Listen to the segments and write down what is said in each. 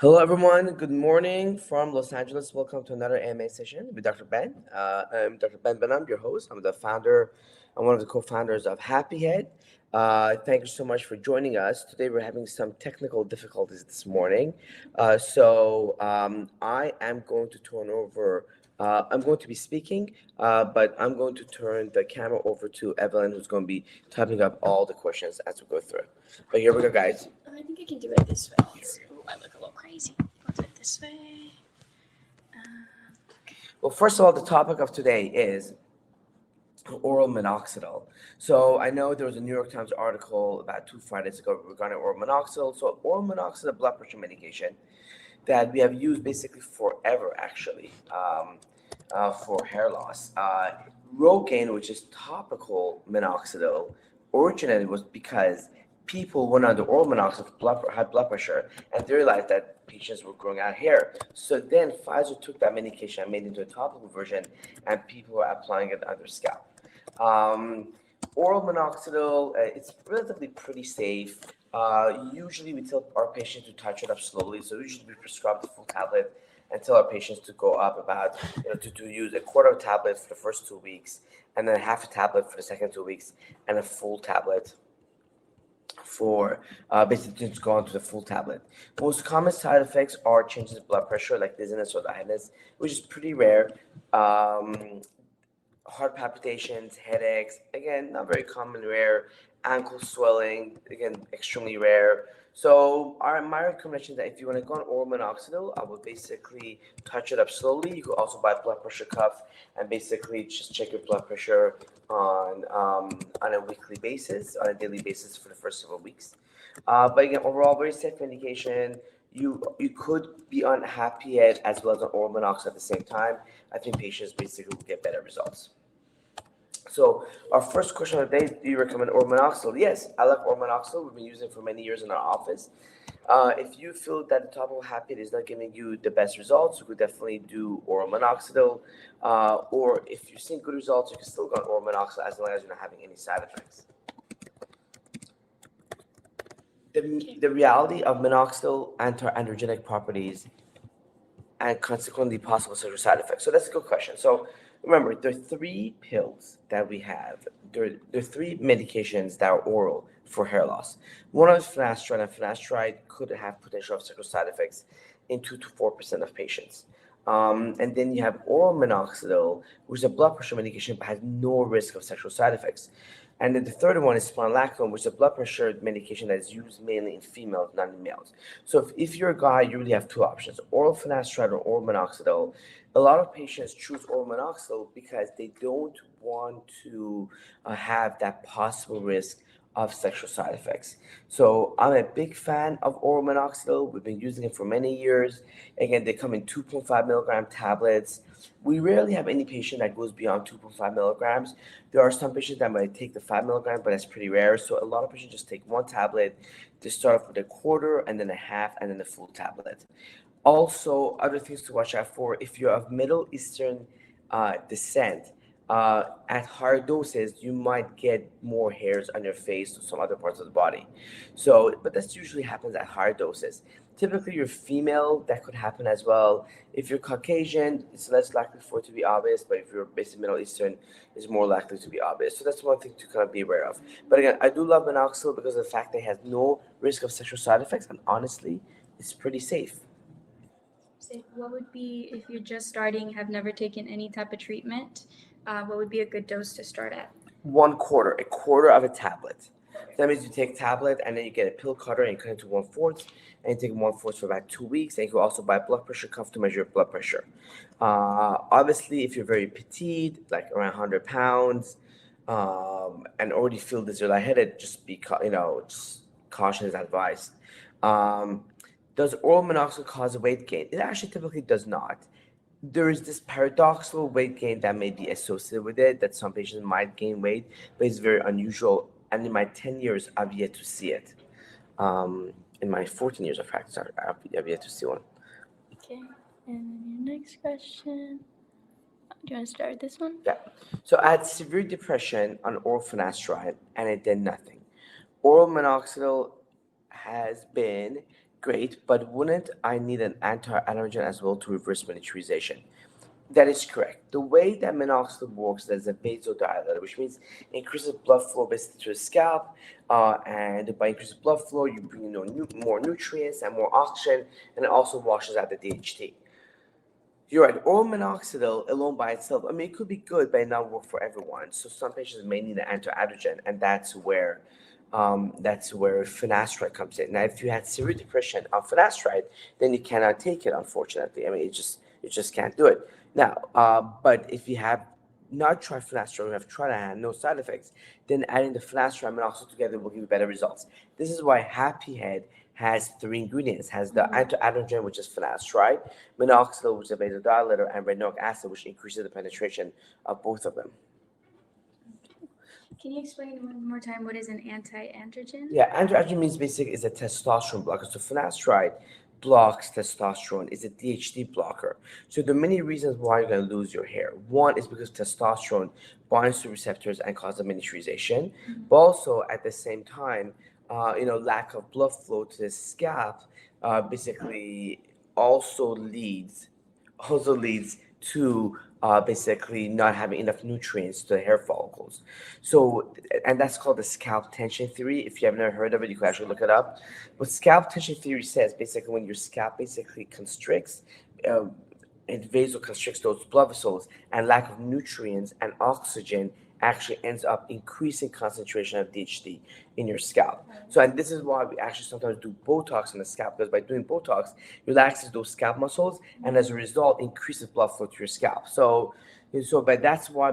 Hello, everyone. Good morning from Los Angeles. Welcome to another AMA session with Dr. Ben. I'm Dr. Ben Behnam, your host. I'm the founder and one of the co-founders of Happy Head. Thank you so much for joining us. Today, we're having some technical difficulties this morning. I am going to turn over, I'm going to be speaking, but I'm going to turn the camera over to Evelyn, who's going to be typing up all the questions as we go through. But here we go, guys. I think I can do it this way. Oh, I look a little crazy. I'll do it this way. Well, first of all, the topic of today is oral minoxidil. So I know there was a New York Times article about 2 Fridays ago regarding oral minoxidil. So oral minoxidil, blood pressure medication that we have used basically forever, actually, for hair loss. Rogaine, which is topical minoxidil, originated was because people went under oral minoxidil, high blood pressure, and they realized that patients were growing out hair. So then Pfizer took that medication and made it into a topical version, and people were applying it on their scalp. Oral minoxidil, it's relatively pretty safe. Usually we tell our patients to touch it up slowly. So usually we prescribe the full tablet and tell our patients to go up about, to use a quarter of a tablet for the first 2 weeks, and then half a tablet for the second 2 weeks, and a full tablet for basically to go on to the full tablet. Most common side effects are changes in blood pressure, like dizziness or lightheadedness, which is pretty rare. Heart palpitations, headaches, again, not very common, rare. Ankle swelling, again, extremely rare. So my recommendation is that if you want to go on oral minoxidil, I would basically touch it up slowly. You could also buy a blood pressure cuff and basically just check your blood pressure on a weekly basis, on a daily basis for the first several weeks. But again, overall, very safe medication. You could be on Happy Head as well as on oral minoxidil at the same time. I think patients basically will get better results. So our first question of the day, do you recommend oral minoxidil? Yes, I like oral minoxidil. We've been using it for many years in our office. If you feel that the topical Happy Head is not giving you the best results, you could definitely do oral minoxidil. Or if you're seeing good results, you can still go on oral minoxidil as long as you're not having any side effects. The reality of minoxidil anti-androgenic properties and consequently possible sexual side effects. So that's a good question. So remember, there are 3 pills that we have. There are 3 medications that are oral for hair loss. One is finasteride, and finasteride could have potential of sexual side effects in 2 to 4% of patients. And then you have oral minoxidil, which is a blood pressure medication but has no risk of sexual side effects. And then the third one is spironolactone, which is a blood pressure medication that is used mainly in females, not in males. So if you're a guy, you really have 2 options, oral finasteride or oral minoxidil. A lot of patients choose oral minoxidil because they don't want to have that possible risk of sexual side effects. So I'm a big fan of oral minoxidil. We've been using it for many years. Again, they come in 2.5 milligram tablets. We rarely have any patient that goes beyond 2.5 milligrams. There are some patients that might take the 5 milligram, but that's pretty rare. So a lot of patients just take 1 tablet. They start off with a quarter and then a half and then a full tablet. Also, other things to watch out for, if you're of Middle Eastern descent, at higher doses, you might get more hairs on your face or some other parts of the body. So, but that usually happens at higher doses. Typically, you're female, that could happen as well. If you're Caucasian, it's less likely for it to be obvious, but if you're basically Middle Eastern, it's more likely to be obvious. So that's one thing to kind of be aware of. But again, I do love minoxidil because of the fact that it has no risk of sexual side effects, and honestly, it's pretty safe. What would be, if you're just starting, have never taken any type of treatment, what would be a good dose to start at? A quarter of a tablet. That means you take tablet and then you get a pill cutter and you cut it to 1/4, and you take 1/4 for about 2 weeks. And you can also buy a blood pressure cuff to measure your blood pressure. Obviously, if you're very petite, like around 100 pounds, and already feel this you're lightheaded, just just caution is advised. Does oral minoxidil cause weight gain? It actually typically does not. There is this paradoxical weight gain that may be associated with it, that some patients might gain weight, but it's very unusual. And in my 10 years, I've yet to see it. In my 14 years of practice, I've yet to see one. Okay, and then your next question. Do you want to start with this one? Yeah. So I had severe depression on oral finasteride, and it did nothing. Oral minoxidil has been Great, but wouldn't I need an anti-allergen as well to reverse miniaturization? That is correct. The way that minoxidil works is a vasodilator, which means it increases blood flow basically to the scalp, and by increasing blood flow, you bring in more nutrients and more oxygen, and it also washes out the DHT. You're right. Oral minoxidil alone by itself, I mean, it could be good, but it not work for everyone. So some patients may need an anti-androgen, and that's where finasteride comes in. Now, if you had severe depression on finasteride, then you cannot take it. Unfortunately, I mean, you just can't do it. Now, but if you have not tried finasteride, you have tried it and had no side effects, then adding the finasteride and minoxidil together will give you better results. This is why Happy Head has three ingredients: has the anti-androgen, which is finasteride, minoxidil, which is a vasodilator, and retinoic acid, which increases the penetration of both of them. Can you explain one more time what is an anti-androgen? Yeah, androgen means basically is a testosterone blocker. So finasteride blocks testosterone, is a DHT blocker. So there are many reasons why you're going to lose your hair. One is because testosterone binds to receptors and causes miniaturization, but also at the same time, lack of blood flow to the scalp basically also leads to basically not having enough nutrients to the hair follicles. So, and that's called the scalp tension theory. If you have never heard of it, you can actually look it up. What scalp tension theory says, basically, when your scalp basically constricts, uh, it vasoconstricts those blood vessels, and lack of nutrients and oxygen actually ends up increasing concentration of DHT in your scalp. So, and this is why we actually sometimes do Botox on the scalp, because by doing Botox, relaxes those scalp muscles, and as a result, increases blood flow to your scalp. But that's how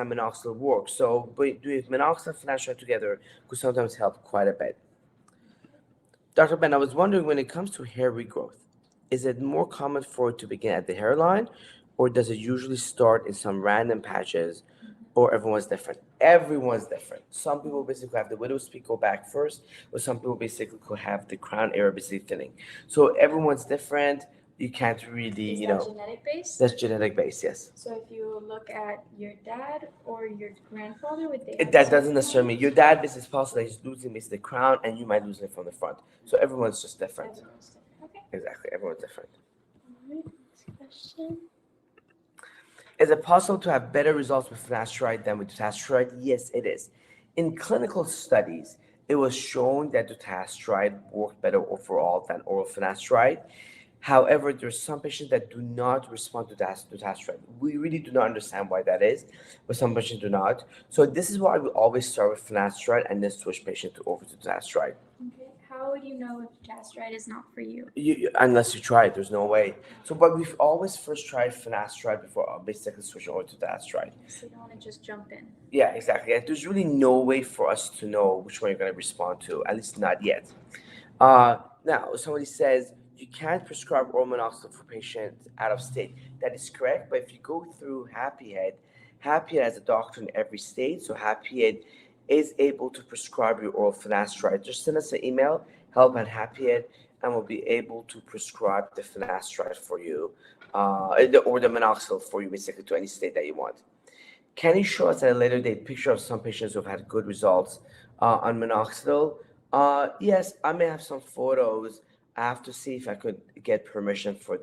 minoxidil works. So, but doing minoxidil and finasteride together could sometimes help quite a bit. Dr. Ben, I was wondering, when it comes to hair regrowth, is it more common for it to begin at the hairline, or does it usually start in some random patches, or everyone's different? Everyone's different. Some people basically have the widow's peak go back first, or some people basically could have the crown area basically thinning. So everyone's different. You can't really, Is that genetic based? that's genetic based, yes. So if you look at your dad or your grandfather, would they have That the doesn't same necessarily mean your dad is possible that he's losing basically the crown, and you might lose it from the front. So everyone's just different. Everyone's different. Okay. Exactly, everyone's different. All right. Next question. Is it possible to have better results with finasteride than with dutasteride? Yes, it is. In clinical studies, it was shown that dutasteride worked better overall than oral finasteride. However, there are some patients that do not respond to dutasteride. We really do not understand why that is, but some patients do not. So this is why we always start with finasteride and then switch patient over to dutasteride. Okay. How would you know if dutasteride is not for you? Unless you try it, there's no way. So, but we've always first tried finasteride before basically switching over to dutasteride. So you don't want to just jump in. Yeah, exactly. And there's really no way for us to know which one you're going to respond to, at least not yet. Now, somebody says you can't prescribe oral minoxidil for patients out of state. That is correct, but if you go through Happy Head, Happy Head has a doctor in every state, so Happy Head is able to prescribe you oral finasteride. Just send us an email, help at Happy Head, and we'll be able to prescribe the finasteride for you, or the minoxidil for you, basically to any state that you want. Can you show us at a later date picture of some patients who have had good results on minoxidil? Yes, I may have some photos. I have to see if I could get permission from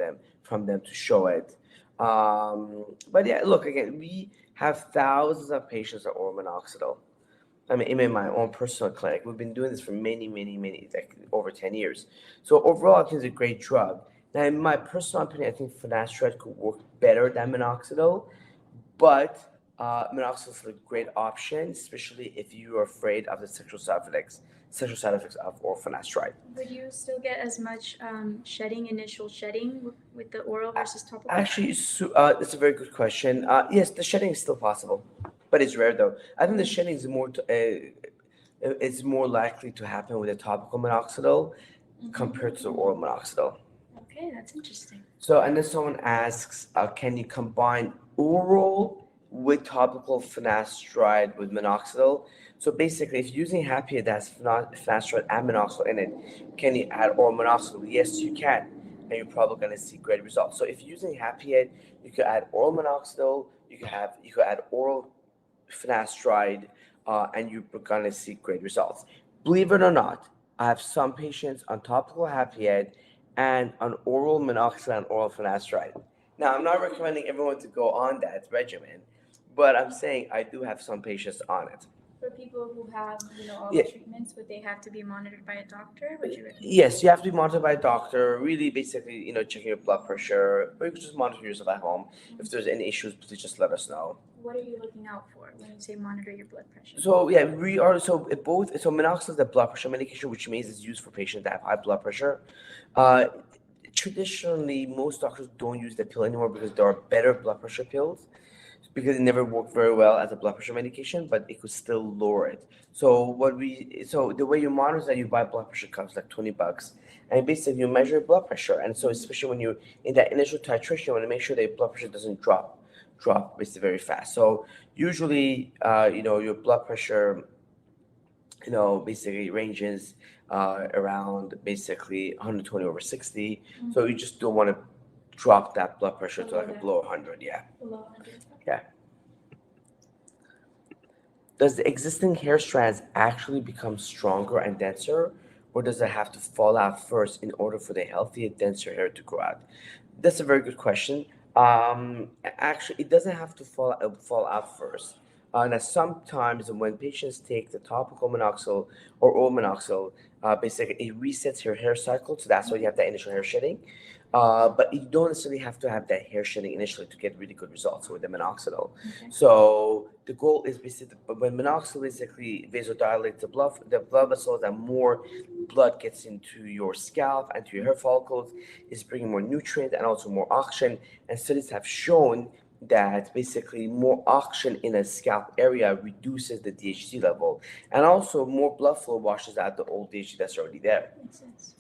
them to show it. But yeah, look, again, we have thousands of patients on oral minoxidil. I mean, even in my own personal clinic, we've been doing this for many, many, many, like over 10 years. So overall, I think it's a great drug. Now, in my personal opinion, I think finasteride could work better than minoxidil, but minoxidil is a great option, especially if you are afraid of the sexual side effects of oral finasteride. Would you still get as much initial shedding with the oral versus topical? Actually, that's a very good question. Yes, the shedding is still possible, but it's rare though. I think the shedding is more likely to happen with a topical minoxidil compared to the oral minoxidil. Okay, that's interesting. So, and then someone asks, can you combine oral with topical finasteride with minoxidil? So basically, if using Happy that has finasteride and minoxidil in it, can you add oral minoxidil? Yes, you can, and you're probably going to see great results. So if you're using Happy you could add oral minoxidil, you could add oral finasteride, and you're going to see great results. Believe it or not, I have some patients on topical Happy Ed and on oral minoxidil and oral finasteride. Now, I'm not recommending everyone to go on that regimen, but I'm saying I do have some patients on it. For people who have, all Yeah. the treatments, would they have to be monitored by a doctor? Would you recommend? Yes, you have to be monitored by a doctor. Really, basically, checking your blood pressure, or you can just monitor yourself at home. If there's any issues, please just let us know. What are you looking out for when you say monitor your blood pressure? So yeah, we are so minoxidil is a blood pressure medication, which means it's used for patients that have high blood pressure. Uh, Traditionally, most doctors don't use the pill anymore because there are better blood pressure pills because it never worked very well as a blood pressure medication, but it could still lower it. So the way you monitor is that you buy blood pressure cuffs like $20, and basically you measure your blood pressure. And so especially when you're in that initial titration, you want to make sure that your blood pressure doesn't drop basically very fast. So usually, your blood pressure, basically ranges around basically 120 over 60. So you just don't want to drop that blood pressure to like below 100. Yeah. Below 100. Yeah. Does the existing hair strands actually become stronger and denser, or does it have to fall out first in order for the healthier, denser hair to grow out? That's a very good question. Actually, it doesn't have to fall out first. Now, sometimes when patients take the topical minoxidil or oral minoxidil, basically it resets your hair cycle, so that's why you have that initial hair shedding. But you don't necessarily have to have that hair shedding initially to get really good results with the minoxidil. Okay. So the goal is basically when minoxidil basically vasodilates the blood vessels, and more blood gets into your scalp and to your hair follicles, is bringing more nutrient and also more oxygen. And studies have shown that basically more oxygen in a scalp area reduces the DHT level, and also more blood flow washes out the old DHT that's already there. Makes sense.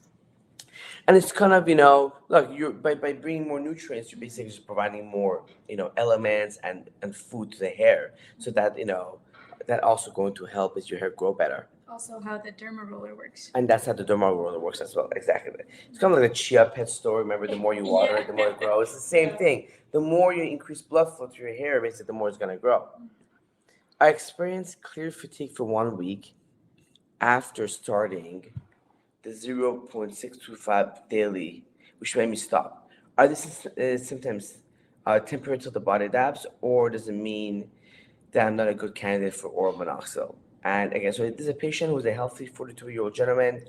And it's kind of, look, you're by bringing more nutrients, you're basically just providing more, elements and food to the hair, so that that also going to help as your hair grow better. Also, how the derma roller works. And that's how the dermal roller works as well. Exactly. It's kind of like a chia pet story. Remember, the more you water it, the more it grows. It's the same thing. The more you increase blood flow to your hair, basically, the more it's gonna grow. I experienced clear fatigue for 1 week after starting the 0.625 daily, which made me stop. Are these symptoms temporary till the body adapts, or does it mean that I'm not a good candidate for oral minoxidil? And again, so this is a patient who's a healthy 42-year-old gentleman,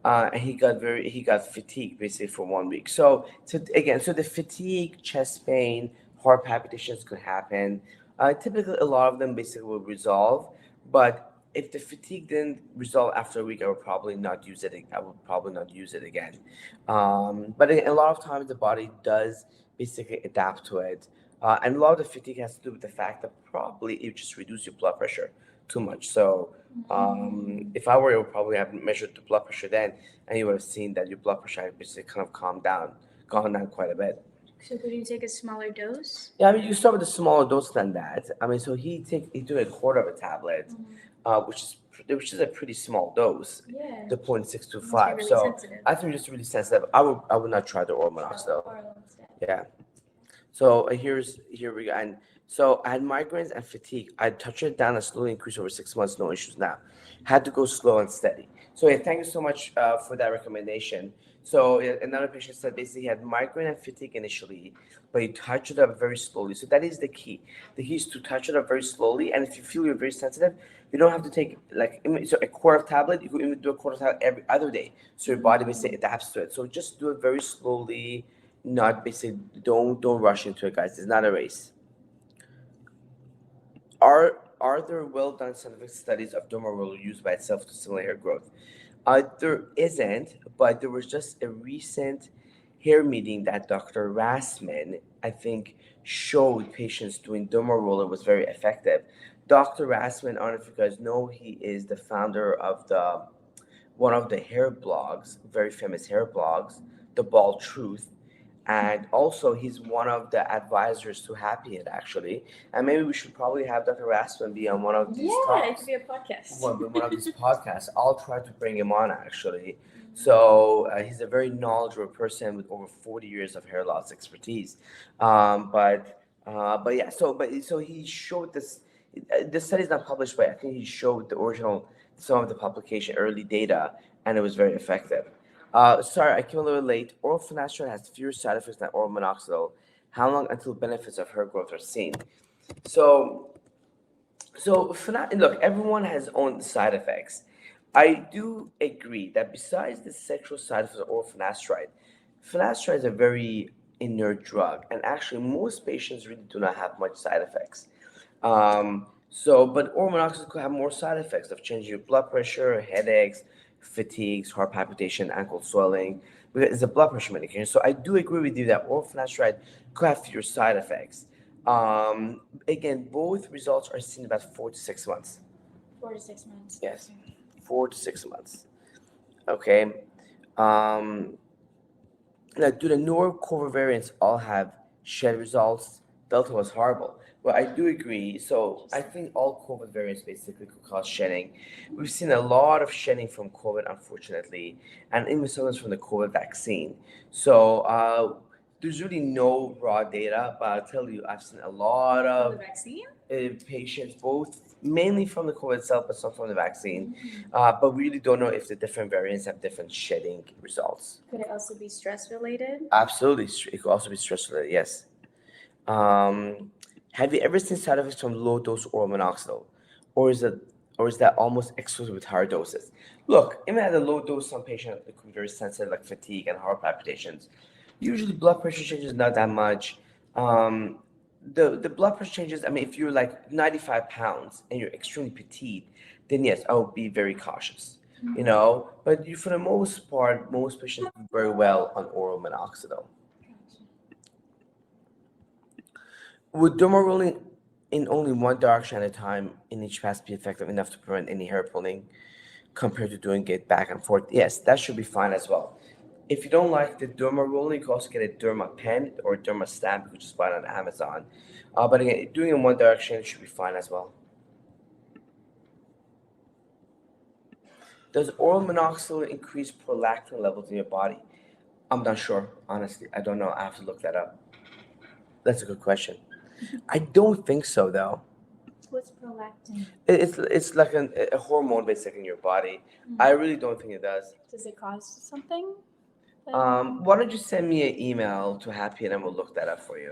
and he got fatigue basically for 1 week. So again, so the fatigue, chest pain, heart palpitations could happen. Typically, a lot of them basically will resolve, but if the fatigue didn't resolve after a week, I would probably not use it. I would probably not use it again. But again, a lot of times the body does basically adapt to it, and a lot of the fatigue has to do with the fact that probably it just reduces your blood pressure too much. So if I were, I would probably have measured the blood pressure then, and you would have seen that your blood pressure had basically kind of gone down quite a bit. So could you take a smaller dose? Yeah, I mean, you start with a smaller dose than that. I mean, so he took a quarter of a tablet, which is a pretty small dose, Yeah. the Must be 0.625. really So sensitive. I think it's really sensitive. I would not try the oral minoxidil. Oral instead. Yeah. So here we go. And so I had migraines and fatigue. I touched it down and slowly increased over 6 months, no issues now. Had to go slow and steady. So yeah, thank you so much for that recommendation. So another patient said basically he had migraine and fatigue initially, but he touched it up very slowly. So that is the key. The key is to touch it up very slowly. And if you feel you're very sensitive, you don't have to take so a quarter of tablet. You can even do a quarter of tablet every other day, so your body basically adapts to it. So just do it very slowly. Not basically, don't rush into it, guys. It's not a race. Are there well done scientific studies of dermal roller used by itself to stimulate hair growth? There isn't, but there was just a recent hair meeting that Dr. Rassman, I think, showed patients doing dermal roller was very effective. Dr. Rassman, I don't know if you guys know, he is the founder of the one of the hair blogs, very famous hair blogs, The Bald Truth. And also, he's one of the advisors to Happy It, actually. And maybe we should probably have Dr. Rassman be on one of these Yeah, it talks. could be a podcast. One of these podcasts. I'll try to bring him on, actually. So he's a very knowledgeable person with over 40 years of hair loss expertise. But yeah, so he showed this. The study is not published, but I think he showed the original some of the publication early data, and it was very effective. Sorry, I came a little late. Oral finasteride has fewer side effects than oral minoxidil. How long until benefits of hair growth are seen? So, look, everyone has own side effects. I do agree that besides the sexual side effects of oral finasteride is a very inert drug, and actually most patients really do not have much side effects. But oral minoxidil could have more side effects of changing your blood pressure, headaches, fatigues, heart palpitation, ankle swelling, because it's a blood pressure medication. So I do agree with you that oral finasteride could have fewer side effects. Again, both results are seen about 4 to 6 months. 4 to 6 months. Yes, 4 to 6 months. Okay. Um, Now, do the newer COVID variants all have shed results? Delta was horrible. Well, I do agree. So I think all COVID variants basically could cause shedding. We've seen a lot of shedding from COVID, unfortunately, and even sometimes from the COVID vaccine. There's really no raw data, but I'll tell you, I've seen a lot The of vaccine? patients, both mainly from the COVID itself, but some from the vaccine. But we really don't know if the different variants have different shedding results. Could it also be stress related? Absolutely. It could also be stress related, yes. Um, have you ever seen side effects from low dose oral minoxidil? Or is it or is that almost exclusive with higher doses? Look, even at a low dose, some patients could be very sensitive, like fatigue and heart palpitations. Usually blood pressure changes not that much. Um, the blood pressure changes, I mean, if you're like 95 pounds and you're extremely petite, then yes, I would be very cautious. But for the most part, most patients do very well on oral minoxidil. Would derma rolling in only one direction at a time in each pass be effective enough to prevent any hair pulling compared to doing it back and forth? Yes, that should be fine as well. If you don't like the derma rolling, you can also get a derma pen or a derma stamp, you can just buy it on Amazon. But again, doing it in one direction should be fine as well. Does oral minoxidil increase prolactin levels in your body? I'm not sure, honestly. I don't know. I have to look that up. That's a good question. I don't think so, though. What's prolactin? It's like a hormone basically in your body. I really don't think it does. Does it cause something? Why don't you send me an email to Happy and I will look that up for you.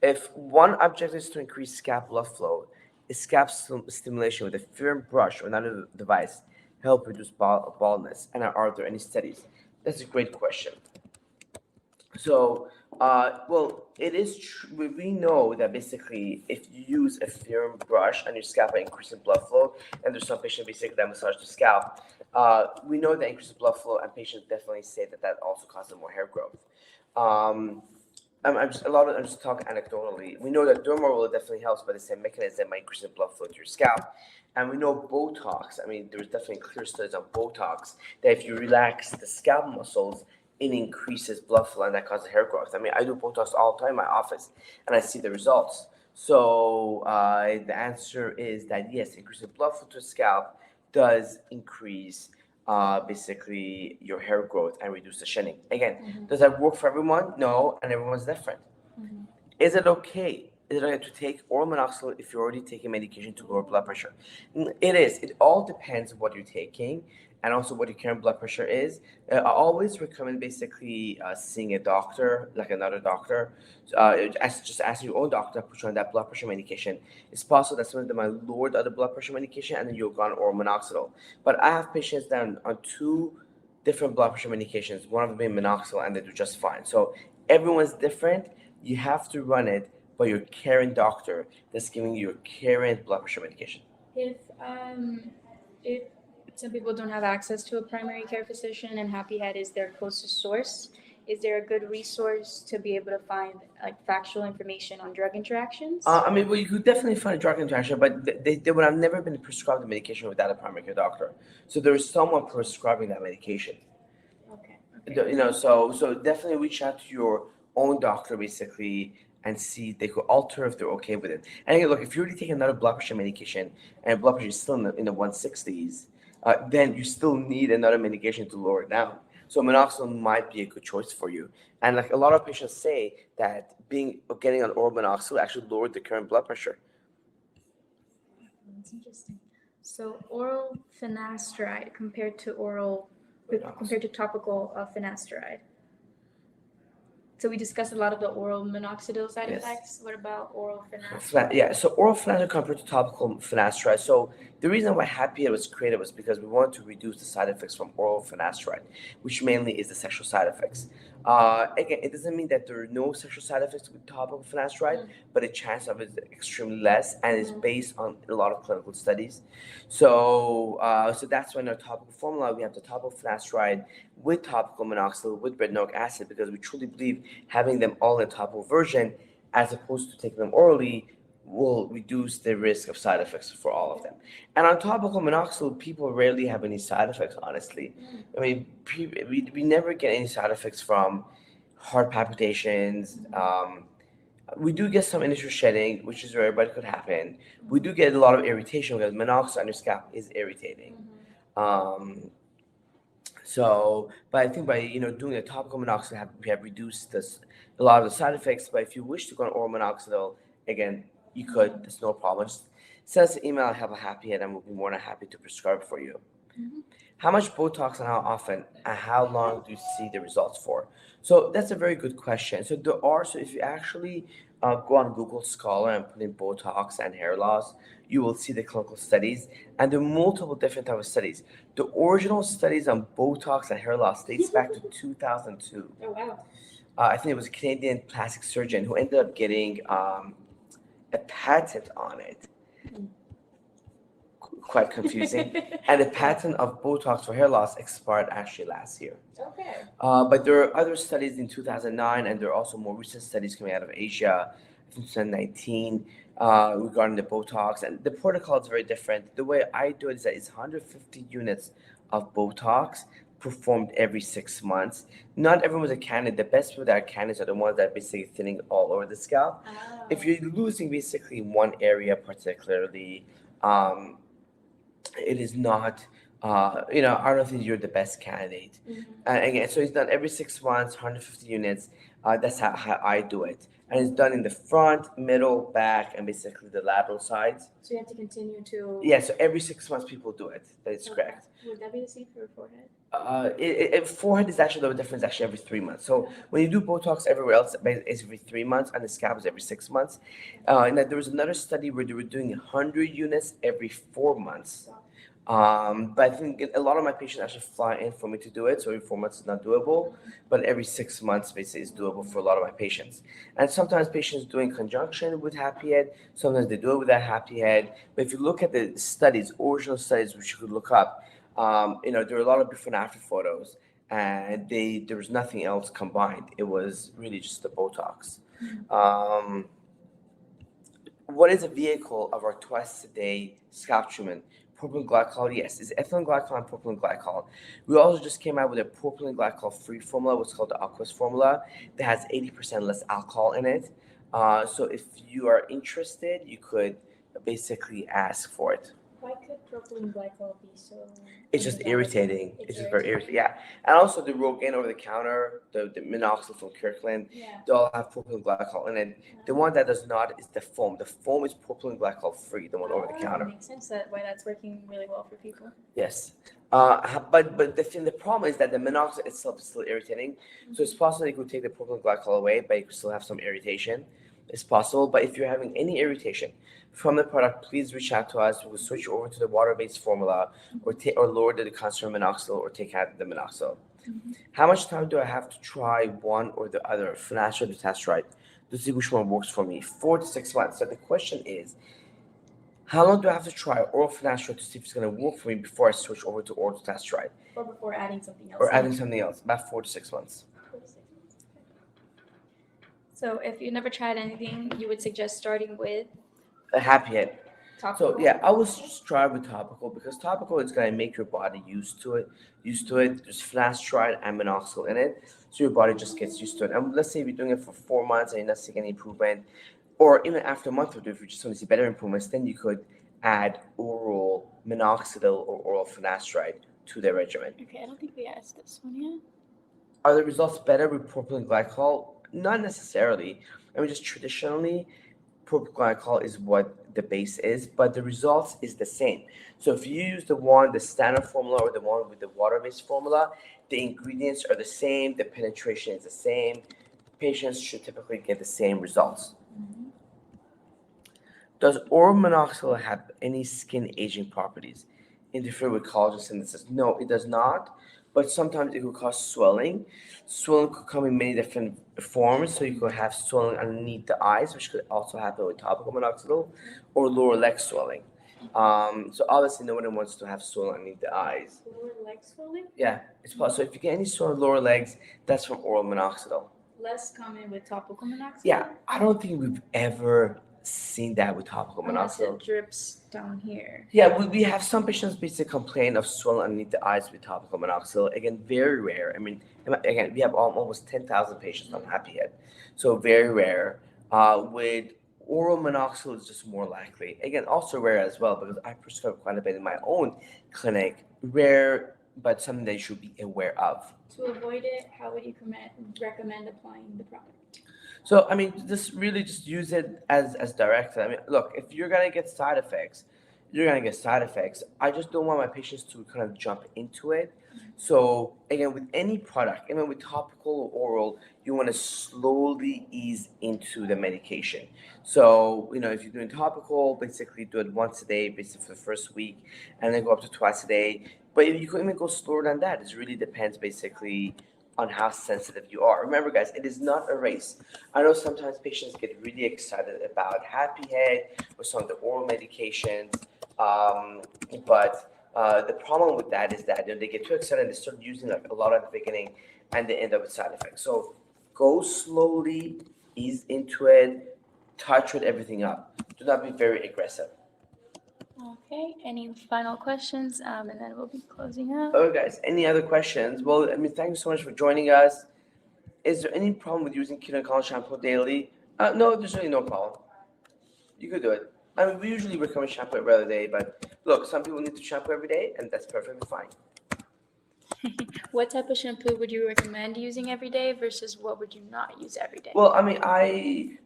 If one objective is to increase scalp blood flow, is scalp stimulation with a firm brush or another device help reduce baldness? And are there any studies? That's a great question. So, it is true. We know that basically, if you use a firm brush on your scalp, it increases blood flow. And there's some patients basically that massage the scalp. We know that increases blood flow, and patients definitely say that that also causes more hair growth. Um, I'm just talking anecdotally. We know that derma roller definitely helps, but the same mechanism might increase the blood flow to your scalp. And we know Botox. I mean, there's definitely clear studies on Botox that if you relax the scalp muscles, it increases blood flow and that causes hair growth. I mean, I do Botox all the time in my office, and I see the results. So the answer is that yes, increasing blood flow to the scalp does increase basically your hair growth and reduce the shedding. Again, does that work for everyone? No, and everyone's different. Is it okay? Is it okay to take oral minoxidil if you're already taking medication to lower blood pressure? It is. It all depends what you're taking and also what your current blood pressure is. I always recommend basically seeing a doctor, like another doctor. Just ask your own doctor to put you on that blood pressure medication. It's possible that some of them might lower the other blood pressure medication and then you'll go on oral minoxidil. But I have patients that are on two different blood pressure medications, one of them being minoxidil, and they do just fine. So everyone's different. You have to run it by your current doctor that's giving you your current blood pressure medication. If some people don't have access to a primary care physician and Happy Head is their closest source, is there a good resource to be able to find like factual information on drug interactions? Well, you could definitely find a drug interaction, but they would have never been prescribed the medication without a primary care doctor. So there is someone prescribing that medication. Okay. So definitely reach out to your own doctor basically and see if they could alter if they're okay with it. And again, look, if you're already taking another blood pressure medication and blood pressure is still in the 160s, then you still need another medication to lower it down. So minoxidil might be a good choice for you. And like a lot of patients say that getting on oral minoxidil actually lowered the current blood pressure. That's interesting. So oral finasteride compared to topical finasteride. So we discussed a lot of the oral minoxidil side Yes. effects. What about oral finasteride? Yeah, so oral finasteride compared to topical finasteride. So the reason why Happy was created was because we wanted to reduce the side effects from oral finasteride, which mainly is the sexual side effects. Again, it doesn't mean that there are no sexual side effects with topical finasteride, but the chance of it is extremely less, and it's based on a lot of clinical studies. So that's why in our topical formula we have the topical finasteride with topical minoxidil with retinoic acid, because we truly believe having them all in a topical version as opposed to taking them orally will reduce the risk of side effects for all of them. And on topical minoxidil, people rarely have any side effects, honestly. I mean, we never get any side effects from heart palpitations. We do get some initial shedding, which is rare, but it could happen. We do get a lot of irritation because minoxidil on your scalp is irritating. But I think by doing a topical minoxidil, we have reduced a lot of the side effects. But if you wish to go on oral minoxidil, again, you could. There's no problem. Just send us an email. I have a happy head, and we'll be more than happy to prescribe for you. How much Botox and how often, and how long do you see the results for? So that's a very good question. So if you actually go on Google Scholar and put in Botox and hair loss, you will see the clinical studies, and there are multiple different types of studies. The original studies on Botox and hair loss dates back to 2002. Oh wow. I think it was a Canadian plastic surgeon who ended up getting a patent on it. Quite confusing. And the patent of Botox for hair loss expired actually last year. Okay. But there are other studies in 2009, and there are also more recent studies coming out of Asia in 2019 regarding the Botox. And the protocol is very different. The way I do it is that it's 150 units of Botox performed every 6 months. Not everyone's a candidate. The best people that are candidates are the ones that are basically thinning all over the scalp. Oh. If you're losing basically one area particularly, it is not, I don't think you're the best candidate. And again, so it's done every 6 months, 150 units. That's how I do it. And it's done in the front, middle, back, and basically the lateral sides. So you have to continue to. Yeah, so every 6 months people do it. That is correct. Would that be the same for forehead? Forehead is actually the difference actually every 3 months. So when you do Botox everywhere else, it's every 3 months, and the scalp is every 6 months. And then there was another study where they were doing 100 units every 4 months. But I think a lot of my patients actually fly in for me to do it. So every 4 months is not doable, but every 6 months basically is doable for a lot of my patients. And sometimes patients do in conjunction with Happy Head. Sometimes they do it without Happy Head. But if you look at the studies, original studies, which you could look up, there are a lot of before and after photos, and there was nothing else combined. It was really just the Botox. What is a vehicle of our twice a day scalp treatment? Propylene glycol, yes, it's ethylene glycol and propylene glycol. We also just came out with a propylene glycol free formula, what's called the Aqueous formula, that has 80% less alcohol in it. So if you are interested, you could basically ask for it. Why could propylene glycol be so? It's just irritating. It's just very irritating. Yeah. And also the Rogaine over the counter, the Minoxidil from Kirkland, they all have propylene glycol in it. The one that does not is the foam. The foam is propylene glycol free, the one over the counter. Makes sense why that's working really well for people. Yes. But the problem is that the Minoxidil itself is still irritating. So it's possible you could take the propylene glycol away, but you could still have some irritation. It's possible. But if you're having any irritation from the product, please reach out to us. We'll switch you over to the water-based formula, or lower the concentrated minoxidil, or take out the minoxidil. How much time do I have to try one or the other, finasteride or dutasteride, to see which one works for me? 4 to 6 months. So the question is, how long do I have to try oral finasteride to see if it's going to work for me before I switch over to oral dutasteride? Or before adding something else. Or adding something else, about 4 to 6 months. So if you never tried anything, you would suggest starting with A Happy Head. topical? So yeah, I would try with topical, because topical is going to make your body used to it. There's finasteride and minoxidil in it, so your body just gets used to it. And let's say if you're doing it for 4 months and you're not seeing any improvement, or even after a month or two, if you just want to see better improvements, then you could add oral minoxidil or oral finasteride to the regimen. Okay, I don't think we asked this one yet. Are the results better with propylene glycol? Not necessarily. I mean, just traditionally, propylene glycol is what the base is, but the results is the same. So if you use the standard formula or the one with the water-based formula, the ingredients are the same, the penetration is the same. Patients should typically get the same results. Mhm. Does oral minoxidil have any skin aging properties? Interfere with collagen synthesis? No, it does not. But sometimes it could cause swelling. Swelling could come in many different forms. So you could have swelling underneath the eyes, which could also happen with topical minoxidil, or lower leg swelling. So obviously, nobody wants to have swelling underneath the eyes. Lower leg swelling? Yeah, it's possible. So if you get any swelling lower legs, that's from oral minoxidil. Less common with topical minoxidil? Yeah, I don't think we've ever seen that with topical Unless minoxidil. it drips down here. Yeah, we have some patients basically complain of swelling underneath the eyes with topical minoxidil. Again, very rare. I mean, again, we have almost 10,000 patients on Happy Head, so very rare. With oral minoxidil, it's just more likely. Again, also rare as well because I prescribe quite a bit in my own clinic. Rare, but something that you should be aware of. To avoid it, how would you recommend applying the product? So, I mean, just use it as directed. I mean, look, if you're gonna get side effects, you're gonna get side effects. I just don't want my patients to kind of jump into it. So, again, with any product, even with topical or oral, you want to slowly ease into the medication. So, if you're doing topical, basically do it once a day, basically for the first week, and then go up to twice a day. But you can even go slower than that. It really depends, basically, on how sensitive you are. Remember, guys, it is not a race. I know sometimes patients get really excited about Happy Head or some of the oral medications, but the problem with that is that they get too excited and they start using like a lot at the beginning, and they end up with side effects. So go slowly, ease into it, titrate everything up. Do not be very aggressive. Okay, any final questions? And then we'll be closing up. Okay, guys, any other questions? Well, I mean, thank you so much for joining us. Is there any problem with using Ketoconazole shampoo daily? No, there's really no problem. You could do it. I mean, we usually recommend shampoo every other day, but look, some people need to shampoo every day, and that's perfectly fine. What type of shampoo would you recommend using every day versus what would you not use every day? Well, I mean,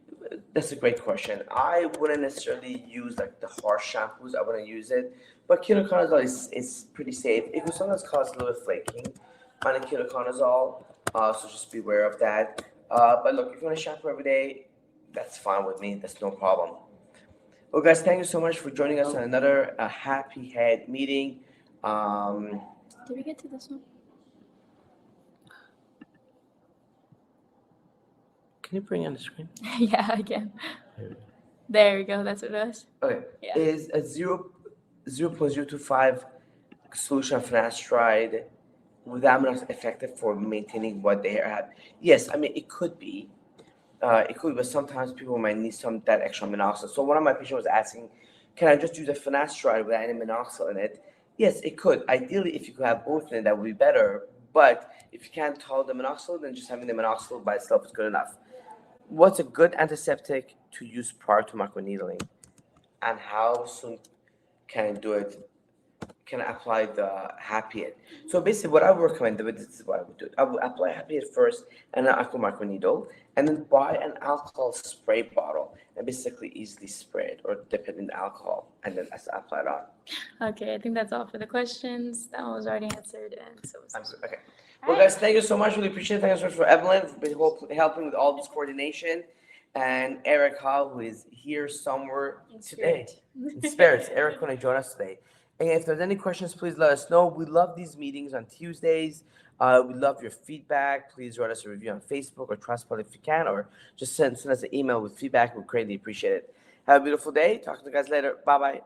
that's a great question. I wouldn't necessarily use like the harsh shampoos. I wouldn't use it, but ketoconazole is pretty safe. It can sometimes cause a little bit flaking on a ketoconazole, so just be aware of that. But look, if you want to shampoo every day, that's fine with me. That's no problem. Well, guys, thank you so much for joining us on another Happy Head meeting. Did we get to this one? Can you bring it on the screen? Yeah, I can. There we go. That's what it was. Okay. Yeah. Is a 0.025 solution of finasteride without minoxidil effective for maintaining what they have? Yes, I mean it could be. But sometimes people might need that extra minoxidil. So one of my patients was asking, can I just use a finasteride without any minoxidil in it? Yes, it could. Ideally, if you could have both in it, that would be better. But if you can't tolerate the minoxidil, then just having the minoxidil by itself is good enough. What's a good antiseptic to use prior to microneedling? And how soon can I do it? Can I apply the Happy Head? So basically, what I would recommend, this is what I would do. I would apply Happy Head first, and then I could microneedle, and then buy an alcohol spray bottle and basically easily spray it or dip it in the alcohol, and then apply it on. Okay, I think that's all for the questions. That one was already answered, and so was this. Okay. Well, guys, thank you so much. Really appreciate it. Thank you so much for Evelyn for helping with all this coordination, and Erica, who is here somewhere today. In spirits. Eric going to join us today. And if there's any questions, please let us know. We love these meetings on Tuesdays. We love your feedback. Please write us a review on Facebook or Trustpilot if you can, or just send us an email with feedback. We greatly appreciate it. Have a beautiful day. Talk to you guys later. Bye-bye.